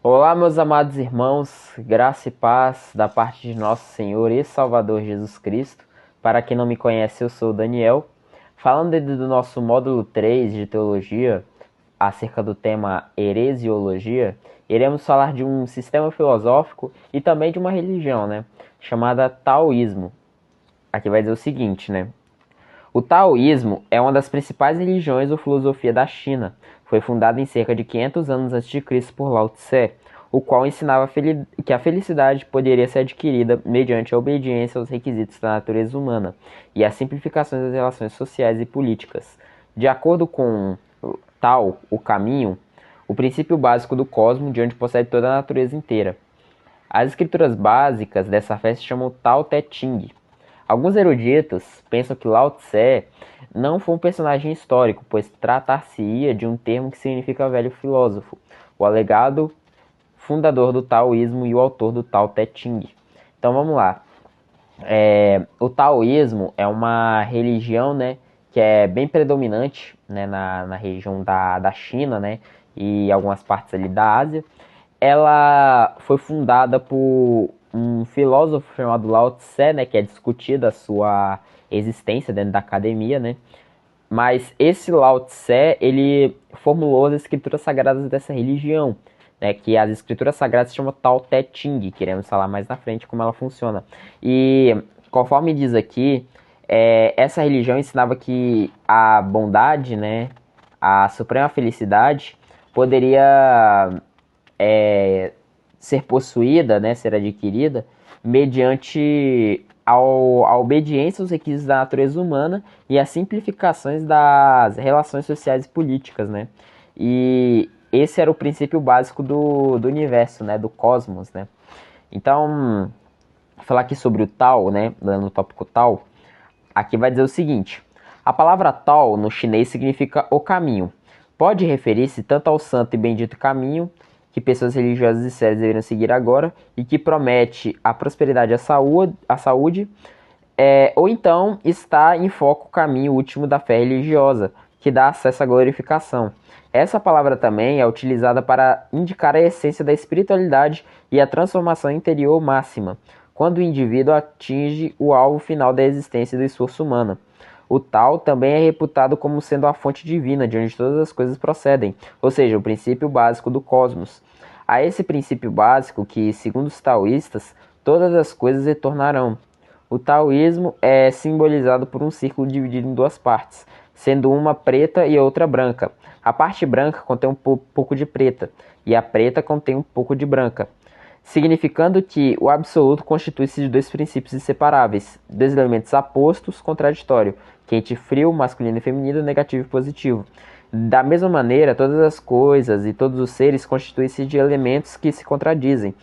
Olá, meus amados irmãos, graça e paz da parte de nosso Senhor e Salvador Jesus Cristo. Para quem não me conhece, eu sou o Daniel. Falando do nosso módulo 3 de teologia, acerca do tema heresiologia, iremos falar de um sistema filosófico e também de uma religião, chamada taoísmo. Aqui vai dizer o seguinte, O taoísmo é uma das principais religiões ou filosofia da China. Foi fundada em cerca de 500 anos a.C. por Lao Tse, o qual ensinava que a felicidade poderia ser adquirida mediante a obediência aos requisitos da natureza humana e a simplificação das relações sociais e políticas. De acordo com Tao, o caminho, o princípio básico do cosmos, de onde procede toda a natureza inteira. As escrituras básicas dessa fé se chamam Tao Te Ching. Alguns eruditos pensam que Lao Tse não foi um personagem histórico, pois tratar-se-ia de um termo que significa velho filósofo, o alegado fundador do taoísmo e o autor do Tao Te Ching. Então vamos lá. O taoísmo é uma religião, que é bem predominante, na região da China, e algumas partes ali da Ásia. Ela foi fundada por um filósofo chamado Lao Tse, que é discutida a sua existência dentro da academia, Mas esse Lao Tse, ele formulou as escrituras sagradas dessa religião, que as escrituras sagradas se chamam Tao Te Ching, que iremos falar mais na frente como ela funciona. E conforme diz aqui, essa religião ensinava que a bondade, a suprema felicidade, poderia ser possuída, ser adquirida, mediante a obediência aos requisitos da natureza humana e as simplificações das relações sociais e políticas, E esse era o princípio básico do universo, do cosmos, Então, falar aqui sobre o Tao, no tópico Tao, aqui vai dizer o seguinte: a palavra Tao no chinês significa o caminho. Pode referir-se tanto ao santo e bendito caminho que pessoas religiosas e sérias deveriam seguir agora e que promete a prosperidade e a saúde, ou então está em foco o caminho último da fé religiosa, que dá acesso à glorificação. Essa palavra também é utilizada para indicar a essência da espiritualidade e a transformação interior máxima, quando o indivíduo atinge o alvo final da existência e do esforço humano. O Tao também é reputado como sendo a fonte divina de onde todas as coisas procedem, ou seja, o princípio básico do cosmos. A esse princípio básico que, segundo os taoístas, todas as coisas retornarão. O taoísmo é simbolizado por um círculo dividido em duas partes, sendo uma preta e outra branca. A parte branca contém um pouco de preta, e a preta contém um pouco de branca, significando que o absoluto constitui-se de dois princípios inseparáveis, dois elementos apostos, contraditórios, quente e frio, masculino e feminino, negativo e positivo. Da mesma maneira, todas as coisas e todos os seres constituem-se de elementos que se contradizem,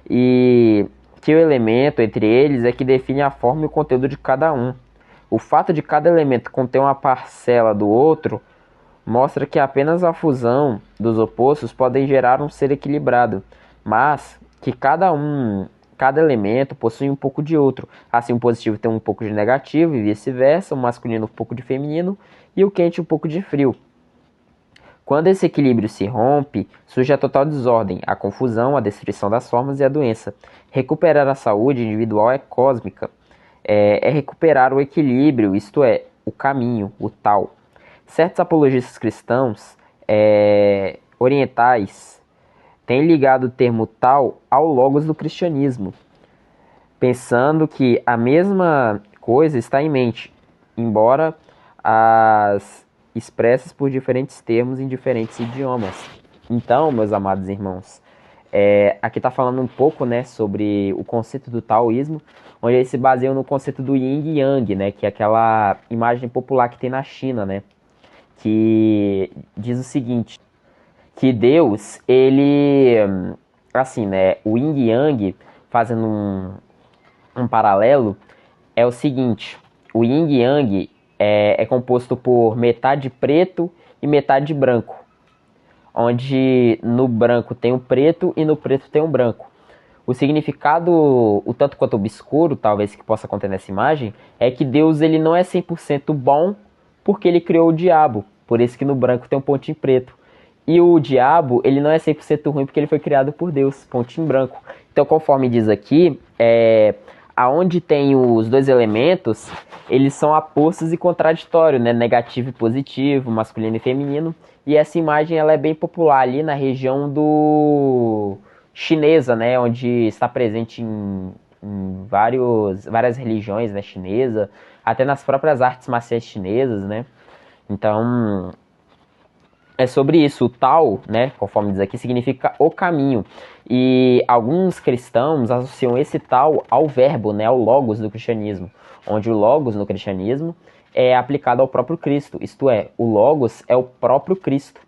e que o elemento entre eles é que define a forma e o conteúdo de cada um. O fato de cada elemento conter uma parcela do outro mostra que apenas a fusão dos opostos pode gerar um ser equilibrado, mas que cada elemento possui um pouco de outro. Assim, o positivo tem um pouco de negativo e vice-versa, o masculino um pouco de feminino e o quente um pouco de frio. Quando esse equilíbrio se rompe, surge a total desordem, a confusão, a destruição das formas e a doença. Recuperar a saúde individual é cósmica, é recuperar o equilíbrio, isto é, o caminho, o Tao. Certos apologistas cristãos orientais têm ligado o termo Tao ao logos do cristianismo, pensando que a mesma coisa está em mente, embora as expressas por diferentes termos em diferentes idiomas. Então, meus amados irmãos, aqui está falando um pouco, sobre o conceito do taoísmo, onde eles se baseiam no conceito do yin e yang, que é aquela imagem popular que tem na China, que diz o seguinte, que Deus, ele, assim, o yin e yang, fazendo um paralelo, é o seguinte: o yin e yang é composto por metade preto e metade branco, onde no branco tem o preto e no preto tem o branco. O significado, o tanto quanto obscuro, talvez, que possa conter nessa imagem, é que Deus ele não é 100% bom porque ele criou o diabo, por isso que no branco tem um pontinho preto. E o diabo, ele não é 100% ruim porque ele foi criado por Deus, pontinho branco. Então, conforme diz aqui, aonde tem os dois elementos, eles são apostos e contraditórios, né? Negativo e positivo, masculino e feminino. E essa imagem ela é bem popular ali na região do chinesa, né? Onde está presente em várias religiões, né? Chinesa, até nas próprias artes marciais chinesas, né? Então, é sobre isso. O Tao, né, conforme diz aqui, significa o caminho. E alguns cristãos associam esse Tao ao verbo, né, ao logos do cristianismo, onde o logos no cristianismo é aplicado ao próprio Cristo. Isto é, o logos é o próprio Cristo.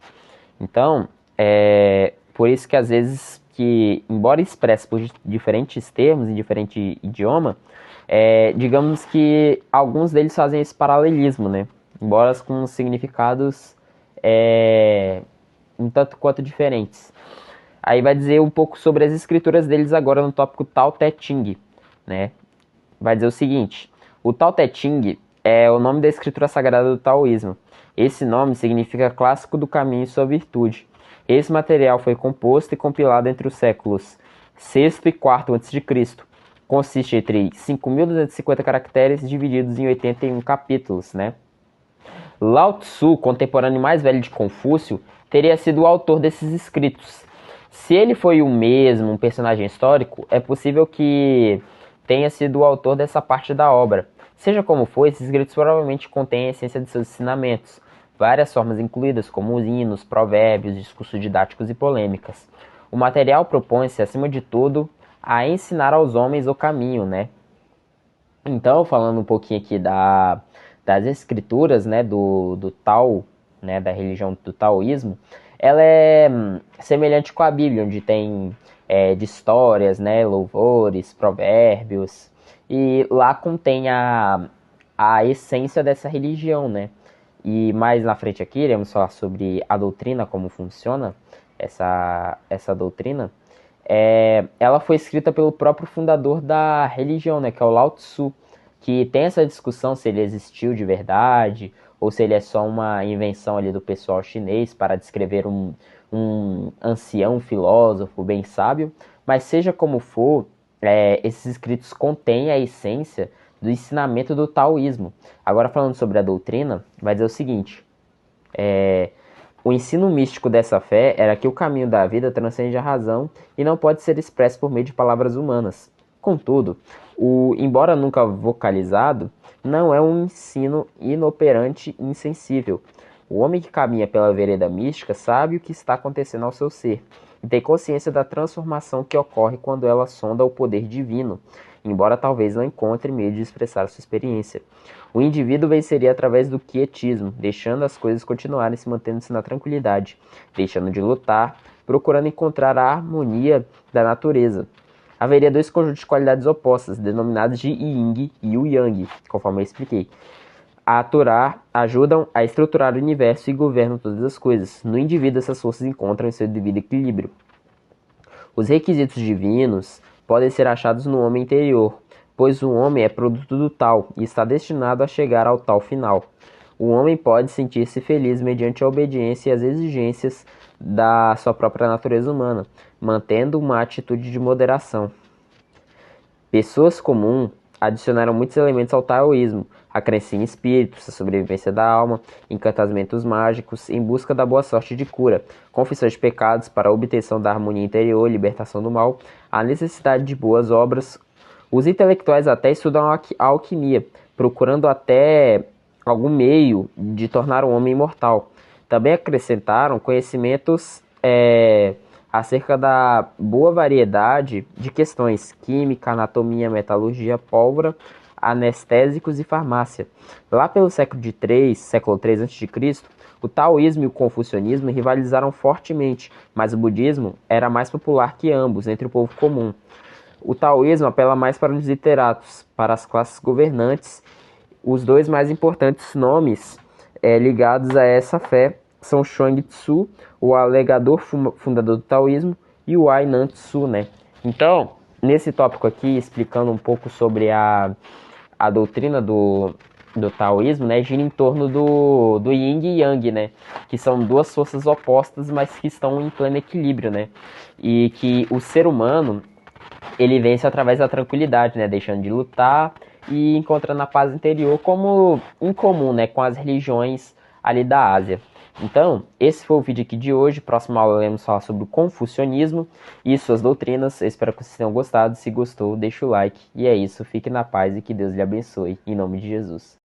Então, por isso que às vezes que, embora expresse por diferentes termos em diferente idioma, digamos que alguns deles fazem esse paralelismo, né? Embora com significados um tanto quanto diferentes. Aí vai dizer um pouco sobre as escrituras deles agora no tópico Tao Te Ching, né? Vai dizer o seguinte: o Tao Te Ching é o nome da escritura sagrada do taoísmo. Esse nome significa clássico do caminho e sua virtude. Esse material foi composto e compilado entre os séculos VI e IV a.C. Consiste entre 5.250 caracteres divididos em 81 capítulos, né? Lao Tzu, contemporâneo mais velho de Confúcio, teria sido o autor desses escritos. Se ele foi o mesmo, um personagem histórico, é possível que tenha sido o autor dessa parte da obra. Seja como for, esses escritos provavelmente contêm a essência de seus ensinamentos, várias formas incluídas, como os hinos, provérbios, discursos didáticos e polêmicas. O material propõe-se, acima de tudo, a ensinar aos homens o caminho, né? Então, falando um pouquinho aqui das escrituras, né, do Tao, né, da religião do taoísmo, ela é semelhante com a Bíblia, onde tem de histórias, né, louvores, provérbios, e lá contém a essência dessa religião, né? E mais na frente aqui iremos falar sobre a doutrina, como funciona essa doutrina. Ela foi escrita pelo próprio fundador da religião, né, que é o Lao Tzu, que tem essa discussão se ele existiu de verdade ou se ele é só uma invenção ali do pessoal chinês para descrever um ancião filósofo bem sábio. Mas seja como for, esses escritos contêm a essência do ensinamento do taoísmo. Agora, falando sobre a doutrina, vai dizer o seguinte: o ensino místico dessa fé era que o caminho da vida transcende a razão e não pode ser expresso por meio de palavras humanas. Contudo, embora nunca vocalizado, não é um ensino inoperante e insensível. O homem que caminha pela vereda mística sabe o que está acontecendo ao seu ser e tem consciência da transformação que ocorre quando ela sonda o poder divino, embora talvez não encontre meio de expressar sua experiência. O indivíduo venceria através do quietismo, deixando as coisas continuarem se mantendo-se na tranquilidade, deixando de lutar, procurando encontrar a harmonia da natureza. Haveria dois conjuntos de qualidades opostas, denominados de Yin e o Yang, conforme eu expliquei. A Torá ajudam a estruturar o universo e governam todas as coisas. No indivíduo, essas forças encontram seu devido equilíbrio. Os requisitos divinos podem ser achados no homem interior, pois o homem é produto do Tao e está destinado a chegar ao Tao final. O homem pode sentir-se feliz mediante a obediência e as exigências da sua própria natureza humana, mantendo uma atitude de moderação. Pessoas comuns adicionaram muitos elementos ao taoísmo: a crença em espíritos, a sobrevivência da alma, encantamentos mágicos em busca da boa sorte de cura, confissão de pecados para a obtenção da harmonia interior, libertação do mal, a necessidade de boas obras. Os intelectuais até estudam a alquimia, procurando até algum meio de tornar o homem imortal. Também acrescentaram conhecimentos acerca da boa variedade de questões: química, anatomia, metalurgia, pólvora, anestésicos e farmácia. Lá pelo século III a.C., o taoísmo e o confucionismo rivalizaram fortemente, mas o budismo era mais popular que ambos entre o povo comum. O taoísmo apela mais para os literatos, para as classes governantes. Os dois mais importantes nomes ligados a essa fé são Chuang Tzu, o alegador fundador do taoísmo, e o Ainan Tzu, né? Então, nesse tópico aqui, explicando um pouco sobre a doutrina do do taoísmo, né, gira em torno do yin e yang, né, que são duas forças opostas, mas que estão em pleno equilíbrio, né, e que o ser humano, ele vence através da tranquilidade, né, deixando de lutar e encontrando a paz interior, como em comum, né, com as religiões ali da Ásia. Então, esse foi o vídeo aqui de hoje. Próxima aula iremos falar sobre o confucionismo e suas doutrinas. Eu espero que vocês tenham gostado. Se gostou, deixa o like. E é isso, fique na paz e que Deus lhe abençoe. Em nome de Jesus.